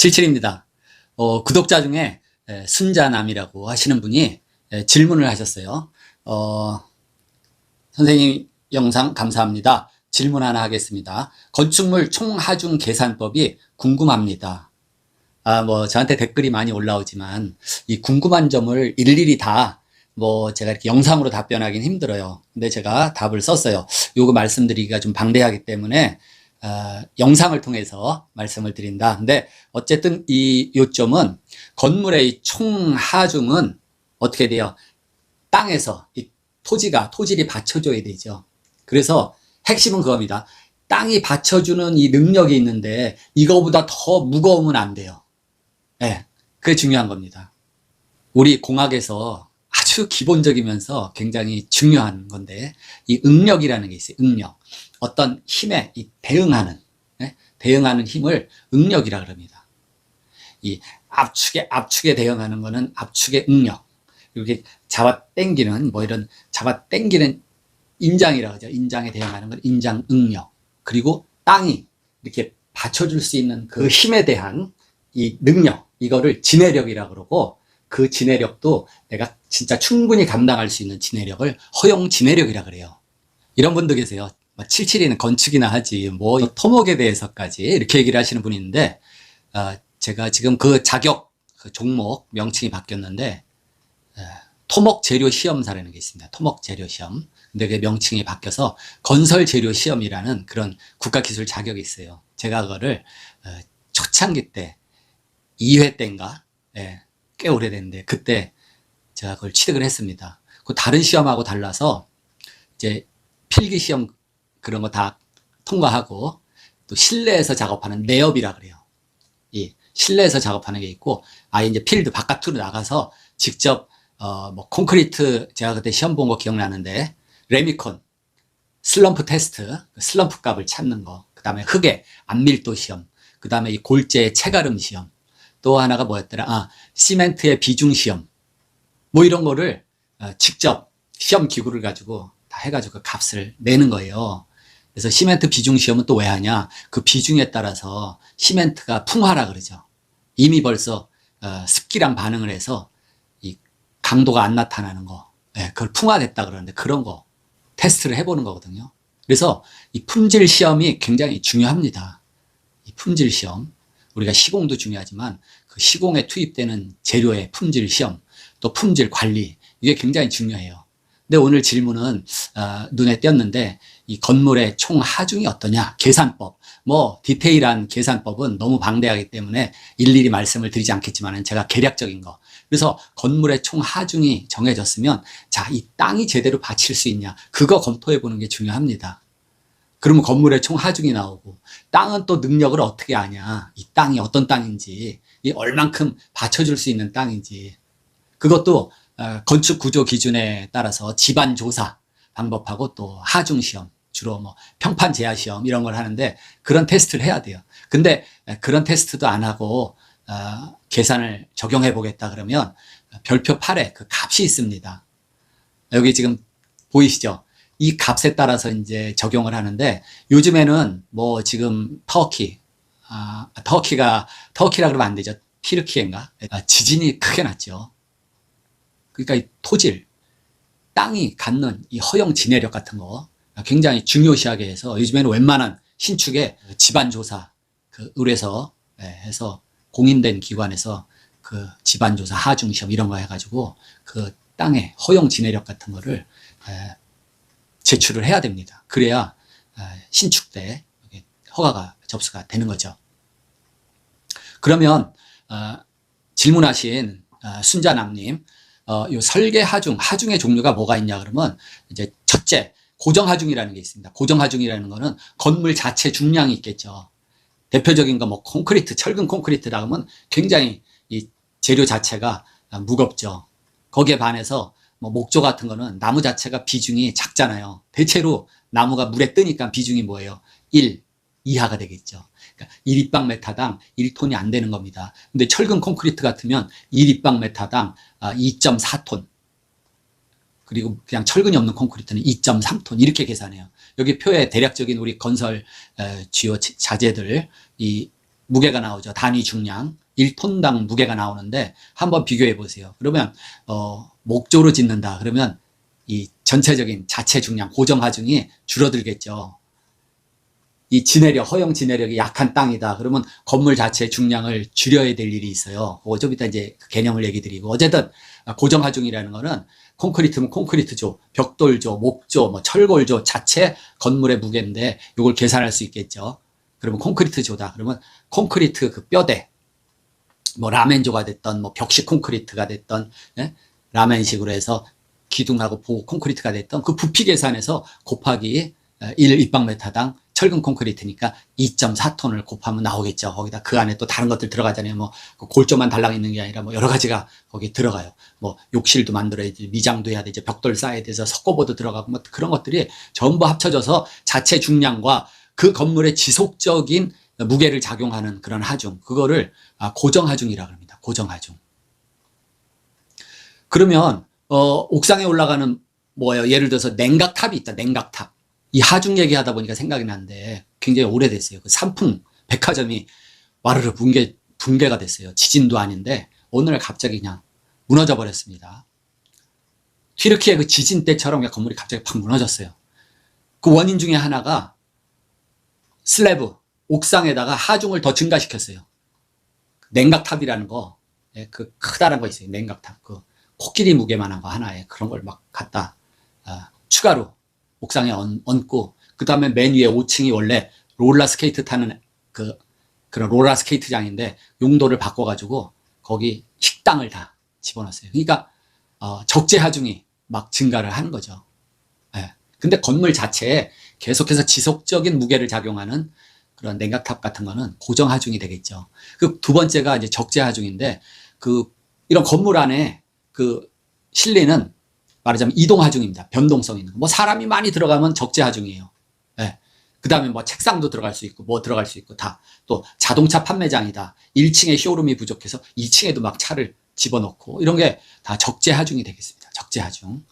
77입니다. 구독자 중에 순자남이라고 하시는 분이 질문을 하셨어요. 선생님 영상 감사합니다. 질문 하나 하겠습니다. 건축물 총하중 계산법이 궁금합니다. 저한테 댓글이 많이 올라오지만 이 궁금한 점을 일일이 다 제가 이렇게 영상으로 답변하기는 힘들어요. 근데 제가 답을 썼어요. 요거 말씀드리기가 좀 방대하기 때문에 영상을 통해서 말씀을 드린다. 근데 어쨌든 이 요점은 건물의 이 총하중은 어떻게 돼요? 땅에서 이 토질이 받쳐줘야 되죠. 그래서 핵심은 그겁니다. 땅이 받쳐주는 이 능력이 있는데 이거보다 더 무거우면 안 돼요. 네, 그게 중요한 겁니다. 우리 공학에서 아주 기본적이면서 굉장히 중요한 건데 이 응력이라는 게 있어요. 응력. 어떤 힘에 대응하는 힘을 응력이라 그럽니다. 이 압축에 대응하는 거는 압축의 응력. 이렇게 잡아 당기는 이런 잡아 당기는 인장이라고 하죠. 인장에 대응하는 건 인장 응력. 그리고 땅이 이렇게 받쳐줄 수 있는 그 힘에 대한 이 능력, 이거를 지내력이라고 그러고, 그 지내력도 내가 진짜 충분히 감당할 수 있는 지내력을 허용 지내력이라 그래요. 이런 분도 계세요. 77이는 건축이나 하지 토목에 대해서까지 이렇게 얘기를 하시는 분이 있는데, 제가 지금 그 자격 그 종목 명칭이 바뀌었는데 토목 재료 시험사라는 게 있습니다. 토목 재료 시험. 근데 그 명칭이 바뀌어서 건설 재료 시험이라는 그런 국가기술 자격이 있어요. 제가 그거를 초창기 때 2회 때인가, 꽤 오래됐는데 그때 제가 그걸 취득을 했습니다. 그 다른 시험하고 달라서 이제 필기 시험 그런 거 다 통과하고, 또 실내에서 작업하는 내업이라 그래요. 이 실내에서 작업하는 게 있고, 이제 필드 바깥으로 나가서 직접 콘크리트, 제가 그때 시험 본 거 기억나는데 레미콘 슬럼프 테스트, 슬럼프 값을 찾는 거, 그 다음에 흙의 안밀도 시험, 그 다음에 이 골재의 체가름 시험, 또 하나가 뭐였더라? 시멘트의 비중 시험, 이런 거를 직접 시험 기구를 가지고 다 해가지고 그 값을 내는 거예요. 그래서 시멘트 비중 시험은 또 왜 하냐? 그 비중에 따라서 시멘트가 풍화라 그러죠. 이미 벌써 습기랑 반응을 해서 이 강도가 안 나타나는 거, 그걸 풍화됐다 그러는데 그런 거 테스트를 해보는 거거든요. 그래서 이 품질 시험이 굉장히 중요합니다. 이 품질 시험, 우리가 시공도 중요하지만 그 시공에 투입되는 재료의 품질 시험, 또 품질 관리, 이게 굉장히 중요해요. 근데 오늘 질문은 눈에 띄었는데, 이 건물의 총하중이 어떠냐, 계산법, 디테일한 계산법은 너무 방대하기 때문에 일일이 말씀을 드리지 않겠지만 제가 개략적인 거, 그래서 건물의 총하중이 정해졌으면 이 땅이 제대로 받칠 수 있냐, 그거 검토해 보는 게 중요합니다. 그러면 건물의 총하중이 나오고, 땅은 또 능력을 어떻게 아냐, 이 땅이 어떤 땅인지, 이 얼만큼 받쳐줄 수 있는 땅인지, 그것도 건축 구조 기준에 따라서 지반 조사 방법하고 또 하중 시험, 주로 평판 제하 시험 이런 걸 하는데 그런 테스트를 해야 돼요. 근데 그런 테스트도 안 하고 계산을 적용해 보겠다 그러면 별표 8에 그 값이 있습니다. 여기 지금 보이시죠? 이 값에 따라서 이제 적용을 하는데, 요즘에는 지금 터키라 그러면 안 되죠. 티르키예인가? 지진이 크게 났죠. 그러니까 이 토질, 땅이 갖는 이 허용 지내력 같은 거 굉장히 중요시하게 해서 요즘에는 웬만한 신축에 지반조사, 을에서 해서 공인된 기관에서 그 지반조사 하중시험 이런 거 해가지고 그 땅의 허용 지내력 같은 거를 제출을 해야 됩니다. 그래야 신축 때 허가가 접수가 되는 거죠. 그러면 질문하신 순자남님, 요 설계 하중의 종류가 뭐가 있냐 그러면, 이제 첫째, 고정 하중이라는 게 있습니다. 고정 하중이라는 거는 건물 자체 중량이 있겠죠. 대표적인 거 콘크리트, 철근 콘크리트라 하면 굉장히 이 재료 자체가 무겁죠. 거기에 반해서 목조 같은 거는 나무 자체가 비중이 작잖아요. 대체로 나무가 물에 뜨니까 비중이 뭐예요? 1 이하가 되겠죠. 그러니까 1입방메타당 1톤이 안 되는 겁니다. 근데 철근 콘크리트 같으면 1입방메타당 2.4톤. 그리고 그냥 철근이 없는 콘크리트는 2.3톤 이렇게 계산해요. 여기 표에 대략적인 우리 건설 주요 자재들, 이 무게가 나오죠. 단위 중량 1톤당 무게가 나오는데 한번 비교해 보세요. 그러면 목조로 짓는다 그러면 이 전체적인 자체 중량 고정 하중이 줄어들겠죠. 이 지내력, 허용 지내력이 약한 땅이다 그러면 건물 자체의 중량을 줄여야 될 일이 있어요. 그거 좀 이따 이제 그 개념을 얘기 드리고, 어쨌든 고정 하중이라는 거는 콘크리트면 콘크리트조, 벽돌조, 목조, 뭐 철골조 자체 건물의 무게인데 이걸 계산할 수 있겠죠. 그러면 콘크리트조다 그러면 콘크리트 그 뼈대, 뭐 라멘조가 됐던 뭐 벽식 콘크리트가 됐던, 예? 라멘식으로 해서 기둥하고 보호 콘크리트가 됐던 그 부피 계산해서 곱하기 1 입방메타당 철근 콘크리트니까 2.4톤을 곱하면 나오겠죠. 거기다 그 안에 또 다른 것들 들어가잖아요. 뭐 골조만 달랑 있는 게 아니라 뭐 여러 가지가 거기 들어가요. 뭐 욕실도 만들어야지, 미장도 해야 되죠. 벽돌 쌓아야 돼서 석고보도 들어가고 뭐 그런 것들이 전부 합쳐져서 자체 중량과 그 건물의 지속적인 무게를 작용하는 그런 하중, 그거를 고정 하중이라고 합니다. 고정 하중. 그러면 옥상에 올라가는 뭐예요? 예를 들어서 냉각탑이 있다. 냉각탑. 이 하중 얘기하다 보니까 생각이 나는데 굉장히 오래됐어요. 그 삼풍 백화점이 와르르 붕괴가 됐어요. 지진도 아닌데 어느 날 갑자기 그냥 무너져 버렸습니다. 튀르키예 그 지진 때처럼 건물이 갑자기 팍 무너졌어요. 그 원인 중에 하나가 슬래브, 옥상에다가 하중을 더 증가시켰어요. 냉각탑이라는 거, 그 크다란 거 있어요. 냉각탑. 그 코끼리 무게만한 거 하나에 그런 걸 막 갖다 추가로 옥상에 얹고, 그 다음에 맨 위에 5층이 원래 롤러 스케이트 타는 그런 롤러 스케이트장인데 용도를 바꿔가지고 거기 식당을 다 집어넣었어요. 그러니까 적재 하중이 막 증가를 하는 거죠. 예. 근데 건물 자체에 계속해서 지속적인 무게를 작용하는 그런 냉각탑 같은 거는 고정 하중이 되겠죠. 그 두 번째가 이제 적재 하중인데, 이런 건물 안에 실리는 말하자면 이동 하중입니다. 변동성 있는 거. 뭐 사람이 많이 들어가면 적재 하중이에요. 예. 그 다음에 뭐 책상도 들어갈 수 있고 뭐 들어갈 수 있고 다. 또 자동차 판매장이다. 1층에 쇼룸이 부족해서 2층에도 막 차를 집어넣고 이런 게 다 적재 하중이 되겠습니다. 적재 하중.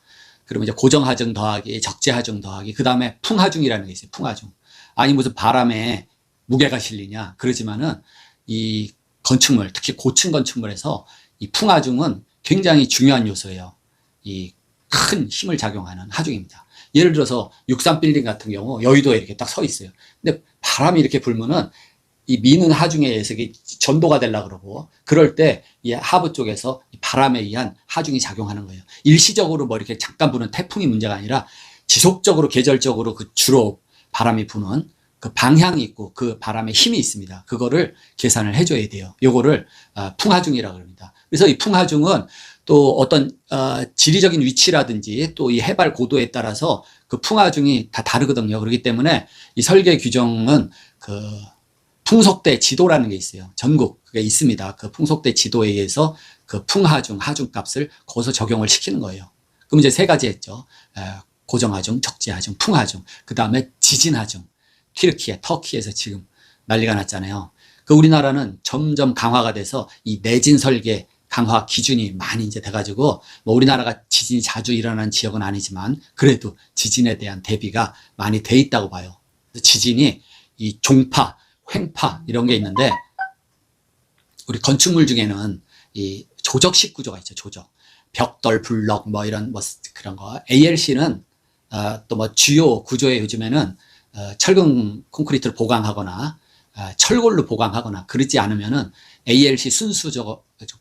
그러면 이제 고정 하중 더하기 적재 하중 더하기, 그 다음에 풍 하중이라는 게 있어요. 풍 하중. 아니 무슨 바람에 무게가 실리냐 그러지만은 이 건축물, 특히 고층 건축물에서 이 풍 하중은 굉장히 중요한 요소예요. 이 큰 힘을 작용하는 하중입니다. 예를 들어서 63빌딩 같은 경우 여의도에 이렇게 딱 서 있어요. 근데 바람이 이렇게 불면은 이 미는 하중에 의해서 전도가 되려고 그러고, 그럴 때 이 하부 쪽에서 바람에 의한 하중이 작용하는 거예요. 일시적으로 뭐 이렇게 잠깐 부는 태풍이 문제가 아니라 지속적으로 계절적으로 그 주로 바람이 부는 그 방향이 있고 그 바람의 힘이 있습니다. 그거를 계산을 해줘야 돼요. 요거를 풍하중이라고 합니다. 그래서 이 풍하중은 또 어떤 지리적인 위치라든지 또 이 해발 고도에 따라서 그 풍하중이 다 다르거든요. 그렇기 때문에 이 설계 규정은 그 풍속대 지도라는 게 있어요. 전국 그게 있습니다. 그 풍속대 지도에 의해서 그 풍하중, 하중값을 거기서 적용을 시키는 거예요. 그럼 이제 세 가지 했죠. 고정하중, 적재하중, 풍하중. 그 다음에 지진하중. 튀르키예, 터키에서 지금 난리가 났잖아요. 그 우리나라는 점점 강화가 돼서 이 내진 설계 강화 기준이 많이 이제 돼가지고, 뭐 우리나라가 지진이 자주 일어나는 지역은 아니지만 그래도 지진에 대한 대비가 많이 돼 있다고 봐요. 지진이 이 종파, 횡파 이런 게 있는데, 우리 건축물 중에는 이 조적식 구조가 있죠. 조적, 벽돌, 블럭 뭐 이런 뭐 그런 거. ALC는 또 뭐 주요 구조에 요즘에는 철근 콘크리트를 보강하거나 철골로 보강하거나 그러지 않으면은 ALC 순수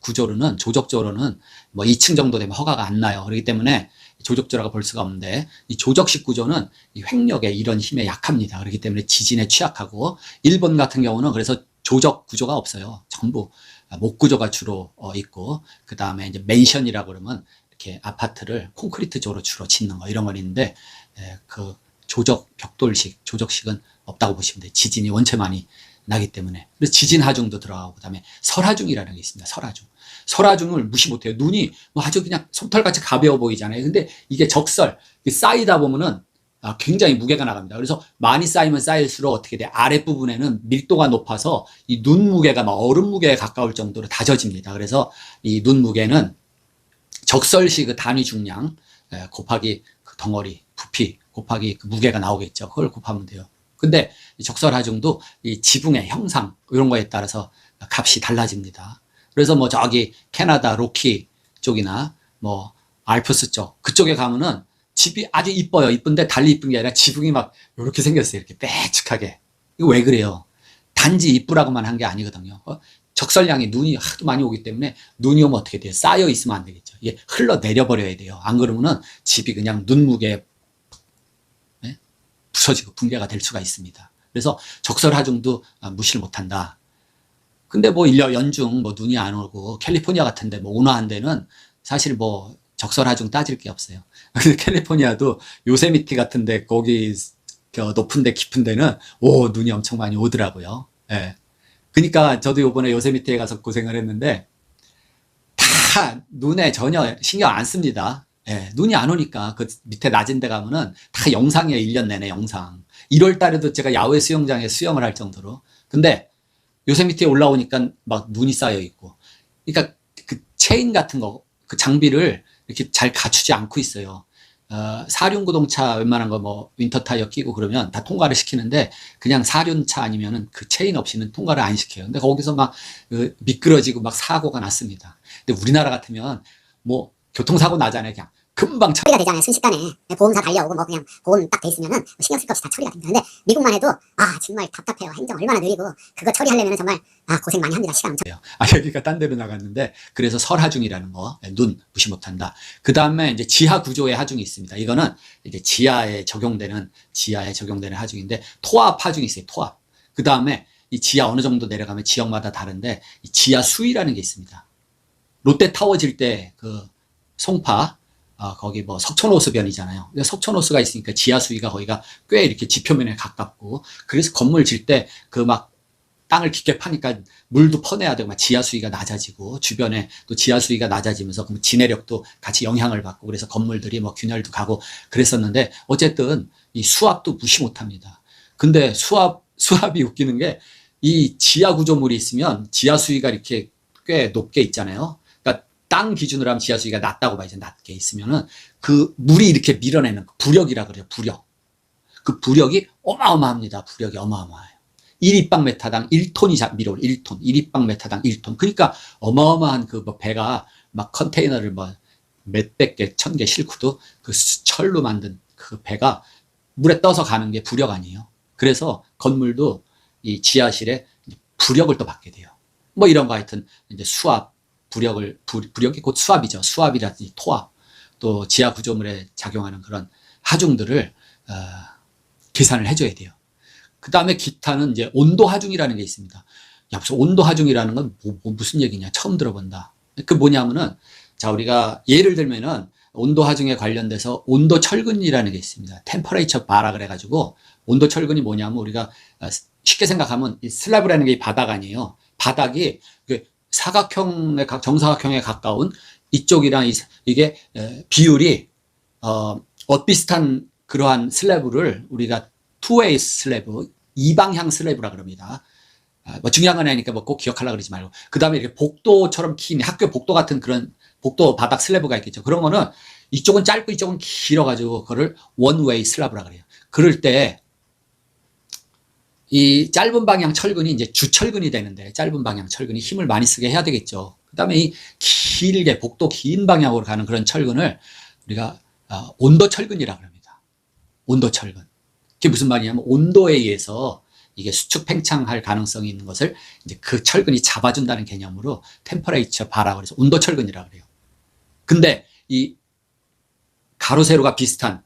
구조로는, 조적조로는 뭐 2층 정도 되면 허가가 안 나요. 그렇기 때문에 조적조라고 볼 수가 없는데, 이 조적식 구조는 이 횡력에 이런 힘에 약합니다. 그렇기 때문에 지진에 취약하고, 일본 같은 경우는 그래서 조적 구조가 없어요. 전부 목 구조가 주로 있고, 그 다음에 이제 맨션이라고 그러면 이렇게 아파트를 콘크리트조로 주로 짓는 거, 이런 건 있는데, 그 조적, 벽돌식, 조적식은 없다고 보시면 돼요. 지진이 원체 많이 나기 때문에. 그래서 지진 하중도 들어가고, 그 다음에 설하중이라는 게 있습니다. 설하중. 설하중을 무시 못해요. 눈이 뭐 아주 그냥 솜털같이 가벼워 보이잖아요. 근데 이게 적설, 쌓이다 보면은 굉장히 무게가 나갑니다. 그래서 많이 쌓이면 쌓일수록 어떻게 돼? 아랫부분에는 밀도가 높아서 이 눈 무게가 막 얼음 무게에 가까울 정도로 다져집니다. 그래서 이 눈 무게는 적설시 그 단위 중량 곱하기 그 덩어리, 부피 곱하기 그 무게가 나오겠죠. 그걸 곱하면 돼요. 근데 이 적설하중도 이 지붕의 형상 이런 거에 따라서 값이 달라집니다. 그래서 뭐 저기 캐나다 로키 쪽이나 뭐 알프스 쪽 그쪽에 가면은 집이 아주 이뻐요. 이쁜데 달리 이쁜 게 아니라 지붕이 막 이렇게 생겼어요. 이렇게 빼쭉하게. 이거 왜 그래요? 단지 이쁘라고만 한 게 아니거든요. 적설량이 눈이 하도 많이 오기 때문에 눈이 오면 어떻게 돼요? 쌓여 있으면 안 되겠죠. 이게 흘러내려 버려야 돼요. 안 그러면은 집이 그냥 눈무게 부서지고 붕괴가 될 수가 있습니다. 그래서 적설하중도 무시를 못한다. 근데 뭐 연중 뭐 눈이 안 오고 캘리포니아 같은데 뭐 온화한 데는 사실 뭐 적설하중 따질 게 없어요. 근데 캘리포니아도 요세미티 같은데 거기 높은데 깊은 데는 눈이 엄청 많이 오더라고요. 예. 그러니까 저도 요번에 요세미티에 가서 고생을 했는데 다 눈에 전혀 신경 안 씁니다. 예, 눈이 안 오니까 그 밑에 낮은 데 가면은 다 영상이에요. 1년 내내 영상. 1월 달에도 제가 야외 수영장에 수영을 할 정도로. 근데 요세미티에 올라오니까 막 눈이 쌓여 있고. 그러니까 그 체인 같은 거, 그 장비를 이렇게 잘 갖추지 않고 있어요. 사륜구동차 웬만한 거 뭐 윈터 타이어 끼고 그러면 다 통과를 시키는데 그냥 사륜차 아니면은 그 체인 없이는 통과를 안 시켜요. 근데 거기서 막 미끄러지고 막 사고가 났습니다. 근데 우리나라 같으면 뭐 교통사고 나잖아요. 그냥 금방 처리가 되잖아요. 순식간에 보험사 달려오고 뭐 그냥 보험 딱 돼 있으면은 신경 쓸 것 없이 다 처리가 됩니다. 근데 미국만 해도 정말 답답해요. 행정 얼마나 느리고 그거 처리하려면 정말 고생 많이 합니다. 시간 엄청. 여기가 딴 데로 나갔는데 그래서 설하중이라는 거 눈 무시 못한다. 그 다음에 이제 지하 구조의 하중이 있습니다. 이거는 이제 지하에 적용되는 하중인데 토압 하중이 있어요. 토압. 그 다음에 이 지하 어느 정도 내려가면 지역마다 다른데 이 지하 수위라는 게 있습니다. 롯데타워 질 때 그 송파 거기 뭐 석촌호수변이잖아요. 석촌호수가 있으니까 지하 수위가 거기가 꽤 이렇게 지표면에 가깝고 그래서 건물 질 때 그 막 땅을 깊게 파니까 물도 퍼내야 되고 막 지하 수위가 낮아지고 주변에 또 지하 수위가 낮아지면서 그럼 지내력도 같이 영향을 받고 그래서 건물들이 뭐 균열도 가고 그랬었는데 어쨌든 이 수압도 무시 못합니다. 근데 수압이 웃기는 게 이 지하 구조물이 있으면 지하 수위가 이렇게 꽤 높게 있잖아요. 땅 기준으로 하면 지하 수위가 낮다고 봐야죠. 낮게 있으면은 그 물이 이렇게 밀어내는 부력이라 그래요. 부력. 그 부력이 어마어마합니다. 부력이 어마어마해요. 1입방메타당 1톤이 밀어올 1톤. 1입방메타당 1톤. 그러니까 어마어마한 그 뭐 배가 막 컨테이너를 뭐 몇백 개, 1000개 싣고도 그 철로 만든 그 배가 물에 떠서 가는 게 부력 아니에요. 그래서 건물도 이 지하실에 부력을 또 받게 돼요. 뭐 이런 거 하여튼 이제 수압, 부력이 곧 수압이죠. 수압이라든지 토압, 또 지하 구조물에 작용하는 그런 하중들을 계산을 해줘야 돼요. 그 다음에 기타는 이제 온도 하중이라는 게 있습니다. 야, 무슨 온도 하중이라는 건 무슨 얘기냐? 처음 들어본다. 그 뭐냐면은, 자, 우리가 예를 들면은 온도 하중에 관련돼서 온도 철근이라는 게 있습니다. 템퍼레이처 바라 그래가지고 온도 철근이 뭐냐면 우리가 쉽게 생각하면 이 슬래브라는 게 바닥 아니에요. 바닥이 사각형에 정사각형에 가까운 이쪽이랑 이게 비율이 비슷한 그러한 슬래브를 우리가 투웨이 슬래브, 이방향 슬래브라 그럽니다. 뭐 중요한 건 아니니까 뭐 꼭 기억하려고 그러지 말고. 그 다음에 이렇게 복도처럼 긴 학교 복도 같은 그런 복도 바닥 슬래브가 있겠죠. 그런 거는 이쪽은 짧고 이쪽은 길어가지고 그거를 원웨이 슬래브라 그래요. 그럴 때 이 짧은 방향 철근이 이제 주철근이 되는데 짧은 방향 철근이 힘을 많이 쓰게 해야 되겠죠. 그 다음에 이 길게 복도 긴 방향으로 가는 그런 철근을 우리가 온도 철근이라고 합니다. 온도 철근. 그게 무슨 말이냐면 온도에 의해서 이게 수축 팽창할 가능성이 있는 것을 이제 그 철근이 잡아준다는 개념으로 템퍼레이처 바라고 해서 온도 철근이라고 그래요. 근데 이 가로 세로가 비슷한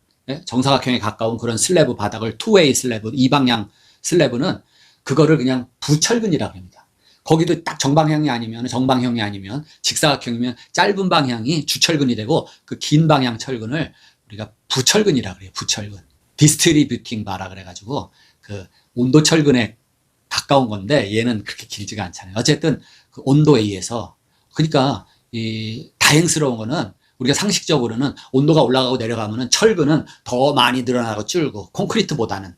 정사각형에 가까운 그런 슬래브 바닥을 투웨이 슬래브, 이방향 슬래브는 그거를 그냥 부철근이라고 합니다. 거기도 딱 정방향이 아니면 직사각형이면 짧은 방향이 주철근이 되고 그 긴 방향 철근을 우리가 부철근이라고 그래요. 부철근. 디스트리뷰팅 바라 그래가지고 그 온도 철근에 가까운 건데 얘는 그렇게 길지가 않잖아요. 어쨌든 그 온도에 의해서 그러니까 이 다행스러운 거는 우리가 상식적으로는 온도가 올라가고 내려가면은 철근은 더 많이 늘어나고 줄고 콘크리트보다는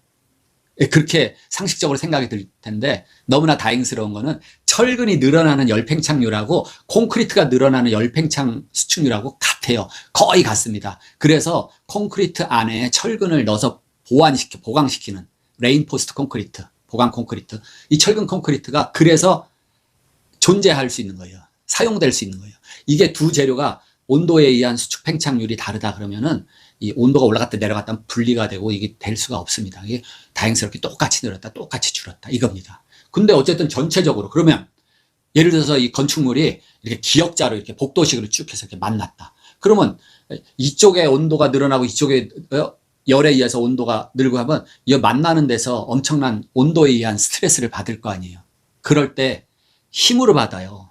그렇게 상식적으로 생각이 들 텐데 너무나 다행스러운 거는 철근이 늘어나는 열팽창률하고 콘크리트가 늘어나는 열팽창 수축률하고 같아요. 거의 같습니다. 그래서 콘크리트 안에 철근을 넣어서 보강시키는 레인포스트 콘크리트, 보강 콘크리트. 이 철근 콘크리트가 그래서 존재할 수 있는 거예요. 사용될 수 있는 거예요. 이게 두 재료가 온도에 의한 수축 팽창률이 다르다 그러면은 이 온도가 올라갔다 내려갔다 분리가 되고 이게 될 수가 없습니다. 이게 다행스럽게 똑같이 늘었다 똑같이 줄었다 이겁니다. 근데 어쨌든 전체적으로 그러면 예를 들어서 이 건축물이 이렇게 기역자로 이렇게 복도식으로 쭉 해서 이렇게 만났다. 그러면 이쪽에 온도가 늘어나고 이쪽에 열에 의해서 온도가 늘고 하면 이 만나는 데서 엄청난 온도에 의한 스트레스를 받을 거 아니에요. 그럴 때 힘으로 받아요.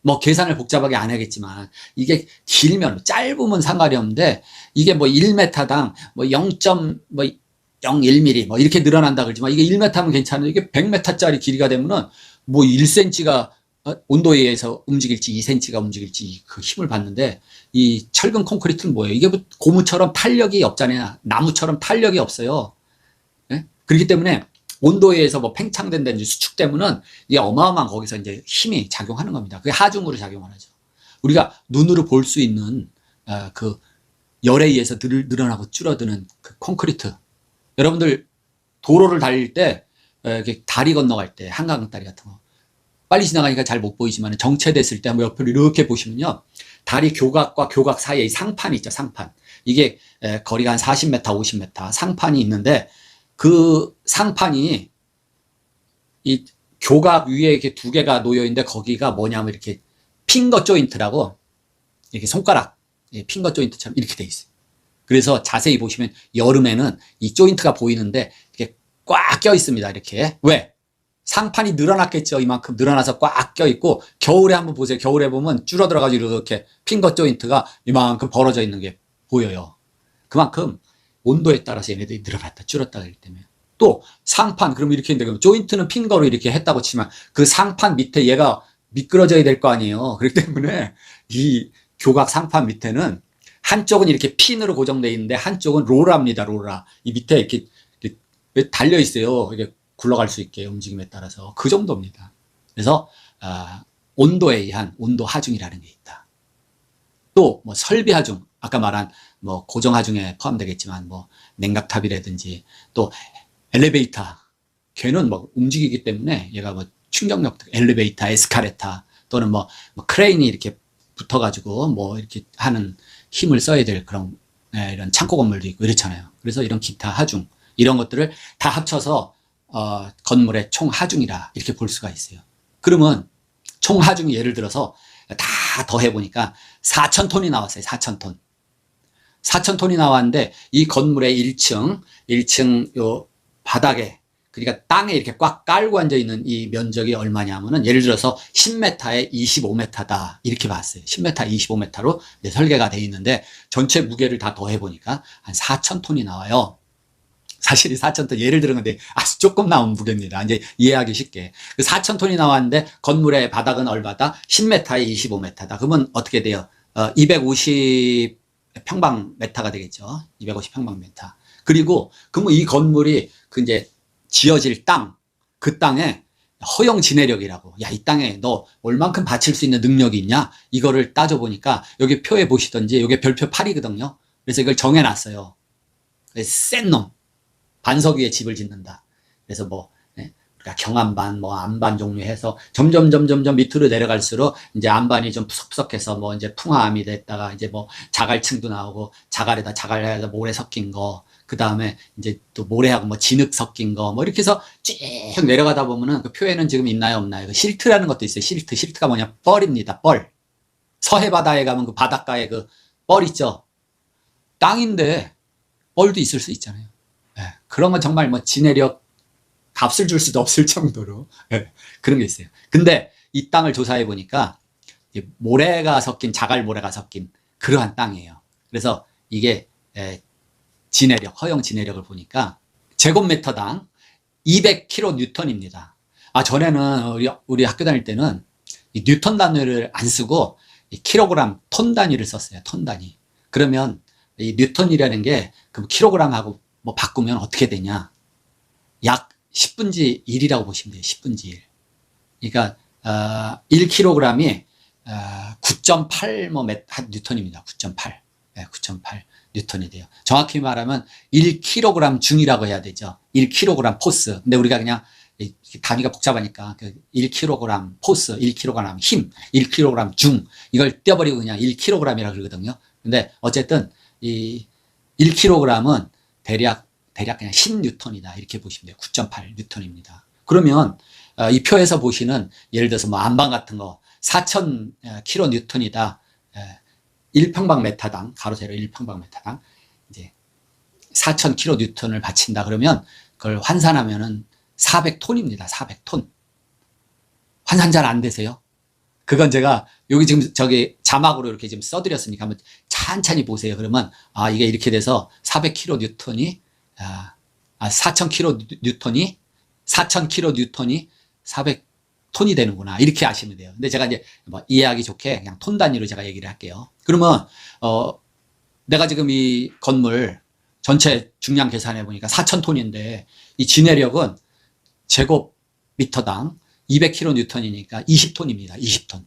뭐 계산을 복잡하게 안 하겠지만 이게 길면 짧으면 상관이 없는데 이게 뭐 1m당 뭐 0.01mm 뭐 이렇게 늘어난다 그러지만 이게 1m면 괜찮은데 이게 100m짜리 길이가 되면은 뭐 1cm가 온도에 의해서 움직일지 2cm가 움직일지 그 힘을 받는데 이 철근 콘크리트는 뭐예요? 이게 고무처럼 탄력이 없잖아요. 나무처럼 탄력이 없어요. 네? 그렇기 때문에 온도에 의해서 뭐 팽창된다든지 수축되면은 이게 어마어마한 거기서 이제 힘이 작용하는 겁니다. 그게 하중으로 작용을 하죠. 우리가 눈으로 볼 수 있는 그 열에 의해서 늘어나고 줄어드는 그 콘크리트. 여러분들 도로를 달릴 때 이렇게 다리 건너갈 때 한강 다리 같은 거 빨리 지나가니까 잘 못 보이지만 정체됐을 때 한번 옆으로 이렇게 보시면요. 다리 교각과 교각 사이에 상판이 있죠. 상판. 이게 거리가 한 40m, 50m 상판이 있는데 그 상판이 이 교각 위에 이렇게 두 개가 놓여 있는데 거기가 뭐냐면 이렇게 핑거 조인트라고 이렇게 손가락 핑거 조인트처럼 이렇게 돼 있어요. 그래서 자세히 보시면 여름에는 이 조인트가 보이는데 이렇게 꽉 껴 있습니다. 이렇게. 왜? 상판이 늘어났겠죠. 이만큼 늘어나서 꽉 껴 있고 겨울에 한번 보세요. 겨울에 보면 줄어들어가지고 이렇게 핑거 조인트가 이만큼 벌어져 있는 게 보여요. 그만큼 온도에 따라서 얘네들이 늘어났다 줄었다 그러기 때문에. 또 상판 그럼 이렇게 했는데 조인트는 핑거로 이렇게 했다고 치면 그 상판 밑에 얘가 미끄러져야 될 거 아니에요. 그렇기 때문에 이 교각 상판 밑에는 한쪽은 이렇게 핀으로 고정되어 있는데 한쪽은 로라입니다. 로라. 이 밑에 이렇게 달려 있어요. 이게 굴러갈 수 있게 움직임에 따라서 그 정도입니다. 그래서 온도에 의한 온도 하중이라는 게 있다. 또 뭐 설비 하중, 아까 말한 뭐 고정 하중에 포함되겠지만 뭐 냉각탑이라든지 또 엘리베이터, 걔는 뭐 움직이기 때문에 얘가 뭐 충격력, 엘리베이터, 에스카레터 또는 뭐 크레인이 이렇게 붙어가지고 뭐 이렇게 하는 힘을 써야 될 그런 이런 창고 건물도 있고 이렇잖아요. 그래서 이런 기타 하중 이런 것들을 다 합쳐서 건물의 총 하중이라 이렇게 볼 수가 있어요. 그러면 총 하중이 예를 들어서 다 더해보니까 4,000톤이 나왔어요. 4,000톤. 4,000톤이 나왔는데 이 건물의 1층 요 바닥에 그러니까 땅에 이렇게 꽉 깔고 앉아있는 이 면적이 얼마냐면은 예를 들어서 10m에 25m다 이렇게 봤어요. 10m 25m로 설계가 돼 있는데 전체 무게를 다 더해보니까 한 4,000톤이 나와요. 사실 이 4,000톤 예를 들은 건데 아주 조금 나온 무게입니다. 이제 이해하기 쉽게. 4,000톤이 나왔는데 건물의 바닥은 얼마다? 10m에 25m다. 그러면 어떻게 돼요? 250 평방미터가 되겠죠. 250 평방미터. 그리고 그러면 이 건물이 그 이제 지어질 땅, 그 땅에 허용 진해력이라고. 야, 이 땅에 너 얼만큼 받칠 수 있는 능력이 있냐? 이거를 따져보니까 여기 표에 보시던지 여기 별표 8이거든요. 그래서 이걸 정해놨어요. 센 놈. 반석 위에 집을 짓는다. 그래서 뭐, 그러니까 경안반, 뭐 안반 종류 해서 점점 밑으로 내려갈수록 이제 안반이 좀 푸석푸석해서 뭐 이제 풍화암이 됐다가 이제 뭐 자갈층도 나오고 자갈에다 자갈에다 모래 섞인 거, 그 다음에 이제 또 모래하고 뭐 진흙 섞인 거, 뭐 이렇게 해서 쭉 내려가다 보면은 그 표에는 지금 있나요, 없나요? 그 실트라는 것도 있어요. 실트. 실트가 뭐냐? 뻘입니다. 뻘. 서해 바다에 가면 그 바닷가에 그 뻘 있죠? 땅인데 뻘도 있을 수 있잖아요. 그런 건 정말 뭐 진해력 값을 줄 수도 없을 정도로 그런 게 있어요. 근데 이 땅을 조사해 보니까 모래가 섞인 자갈 모래가 섞인 그러한 땅이에요. 그래서 이게 진해력, 허용 진해력을 보니까 제곱미터당 200kN입니다. 전에는 우리 학교 다닐 때는 이 뉴턴 단위를 안 쓰고 이 킬로그램, 톤 단위를 썼어요. 톤 단위. 그러면 이 뉴턴이라는 게 그 킬로그램하고 뭐 바꾸면 어떻게 되냐? 약 10분지 1이라고 보시면 돼요. 10분지 1. 그러니까 1kg이 9.8 뭐 뉴턴입니다. 9.8. 네, 9.8. 뉴턴이 돼요. 정확히 말하면 1kg 중이라고 해야 되죠. 1kg 포스. 근데 우리가 그냥 단위가 복잡하니까 1kg 포스, 1kg 힘, 1kg 중 이걸 떼어버리고 그냥 1kg이라 그러거든요. 근데 어쨌든 이 1kg은 대략 그냥 10뉴턴이다 이렇게 보시면 돼요. 9.8 뉴턴입니다. 그러면 이 표에서 보시는 예를 들어서 뭐 안방 같은 거 4,000kN이다. 1평방미터당 가로 세로 1평방미터당 이제 4,000kN을 바친다 그러면 그걸 환산하면은 400톤입니다. 400톤. 환산 잘 안 되세요? 그건 제가 여기 지금 저기 자막으로 이렇게 지금 써드렸으니까 한번 찬찬히 보세요. 그러면 아 이게 이렇게 돼서 400kN이 4,000kN이 400톤이 되는구나 이렇게 아시면 돼요. 근데 제가 이제 뭐 이해하기 좋게 그냥 톤 단위로 제가 얘기를 할게요. 그러면 내가 지금 이 건물 전체 중량 계산해 보니까 4,000톤인데 이 진해력은 제곱미터당 200kN이니까 20톤입니다. 20톤.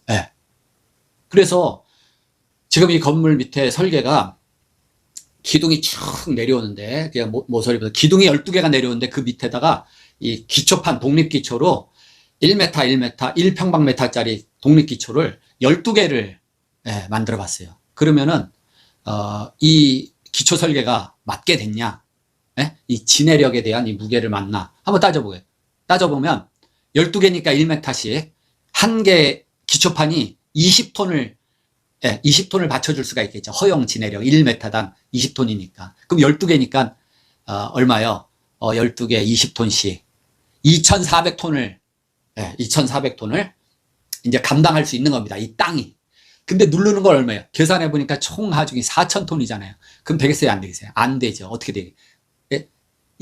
네. 그래서 지금 이 건물 밑에 설계가 기둥이 쭉 내려오는데 그냥 모서리보다 기둥이 12개가 내려오는데 그 밑에다가 이 기초판 독립기초로 1m, 1m, 1평방미터짜리 독립기초를 12개를 만들어 봤어요. 그러면은 이 기초 설계가 맞게 됐냐? 이 진해력에 대한 이 무게를 맞나? 한번 따져보면 12개니까 1m씩 한 개 기초판이 20톤을 받쳐줄 수가 있겠죠. 허용 진해력 1m당 20톤이니까. 그럼 12개니까 얼마요? 12개 20톤씩 2,400톤을 이제 감당할 수 있는 겁니다. 이 땅이. 근데 누르는 건 얼마예요? 계산해 보니까 총 하중이 4,000톤이잖아요. 그럼 되겠어요? 안 되겠어요? 안 되죠. 어떻게 되겠어요?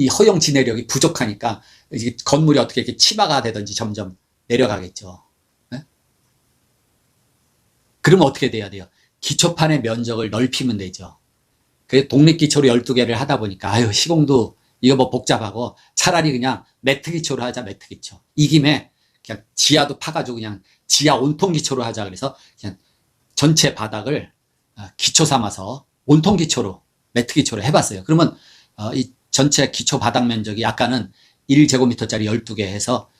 이 허용 진해력이 부족하니까 이게 건물이 어떻게 이렇게 치마가 되든지 점점 내려가겠죠. 네? 그러면 어떻게 돼야 돼요? 기초판의 면적을 넓히면 되죠. 그 독립기초로 12개를 하다 보니까 아유 시공도 이거 뭐 복잡하고 차라리 그냥 매트 기초로 하자. 매트 기초. 이 김에 그냥 지하도 파가지고 그냥 지하 온통 기초로 하자. 그래서 그냥 전체 바닥을 기초 삼아서 온통 기초로 매트 기초로 해봤어요. 그러면 이 전체 기초 바닥 면적이 아까는 1제곱미터짜리 12개 해서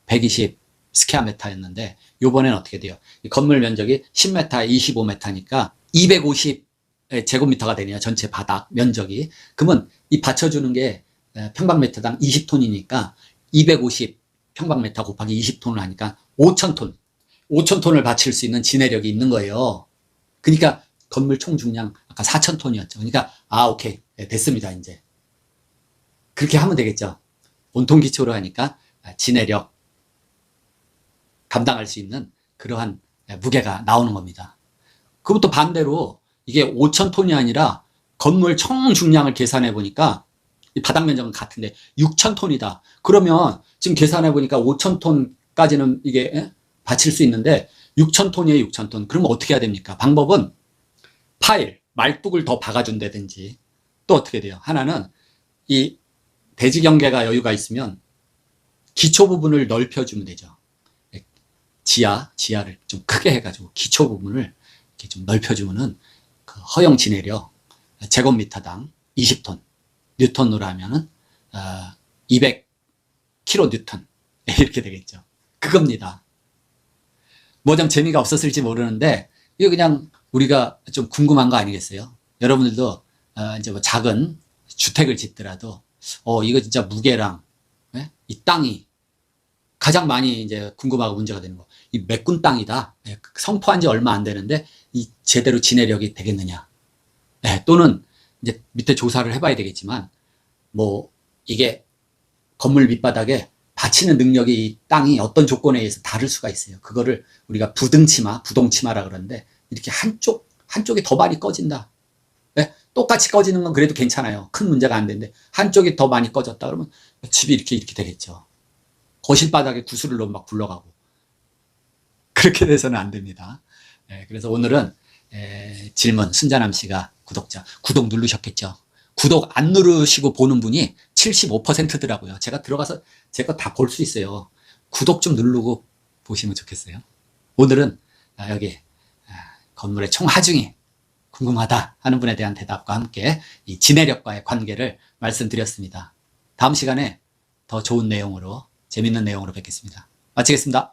120 스퀘어미터였는데 요번에는 어떻게 돼요? 이 건물 면적이 10m, 25m니까 250 제곱미터가 되네요. 전체 바닥 면적이. 그러면 이 받쳐주는 게 평방미터당 20톤이니까 250 평방미터 곱하기 20톤을 하니까 5,000톤. 5,000톤을 받칠 수 있는 진해력이 있는 거예요. 그러니까 건물 총 중량 아까 4,000톤이었죠. 그러니까 오케이. 됐습니다. 이제. 그렇게 하면 되겠죠. 온통 기초로 하니까 진해력 감당할 수 있는 그러한 무게가 나오는 겁니다. 그것도 반대로 이게 5,000톤이 아니라 건물 총 중량을 계산해 보니까 이 바닥 면적은 같은데 6,000톤이다. 그러면 지금 계산해 보니까 5,000톤까지는 이게 받칠 수 있는데 6,000톤이에요. 6,000톤. 그러면 어떻게 해야 됩니까? 방법은 말뚝을 더 박아준다든지 또 어떻게 돼요? 하나는 이 대지 경계가 여유가 있으면 기초 부분을 넓혀주면 되죠. 지하를 좀 크게 해가지고 기초 부분을 이렇게 좀 넓혀주면은 그 허용 진해력 제곱미터당 20톤 뉴턴으로 하면은 200kN 이렇게 되겠죠. 그겁니다. 뭐 좀 재미가 없었을지 모르는데 이거 그냥 우리가 좀 궁금한 거 아니겠어요? 여러분들도 이제 뭐 작은 주택을 짓더라도 이거 진짜 무게랑 이 땅이 가장 많이 이제 궁금하고 문제가 되는 거. 이 메꾼 땅이다. 성포한 지 얼마 안 되는데 이 제대로 진해력이 되겠느냐. 또는 이제 밑에 조사를 해봐야 되겠지만 뭐 이게 건물 밑바닥에 받치는 능력이 이 땅이 어떤 조건에 의해서 다를 수가 있어요. 그거를 우리가 부동치마라 그러는데 이렇게 한쪽이 더 많이 꺼진다. 똑같이 꺼지는 건 그래도 괜찮아요. 큰 문제가 안 되는데 한쪽이 더 많이 꺼졌다 그러면 집이 이렇게 되겠죠. 거실 바닥에 구슬로 막 굴러가고 그렇게 돼서는 안 됩니다. 그래서 오늘은 질문 순자남 씨가 구독 누르셨겠죠. 구독 안 누르시고 보는 분이 75%더라고요. 제가 들어가서 제 거 다 볼 수 있어요. 구독 좀 누르고 보시면 좋겠어요. 오늘은 여기 건물의 총 하중이 궁금하다 하는 분에 대한 대답과 함께 이 지내력과의 관계를 말씀드렸습니다. 다음 시간에 더 좋은 내용으로, 재밌는 내용으로 뵙겠습니다. 마치겠습니다.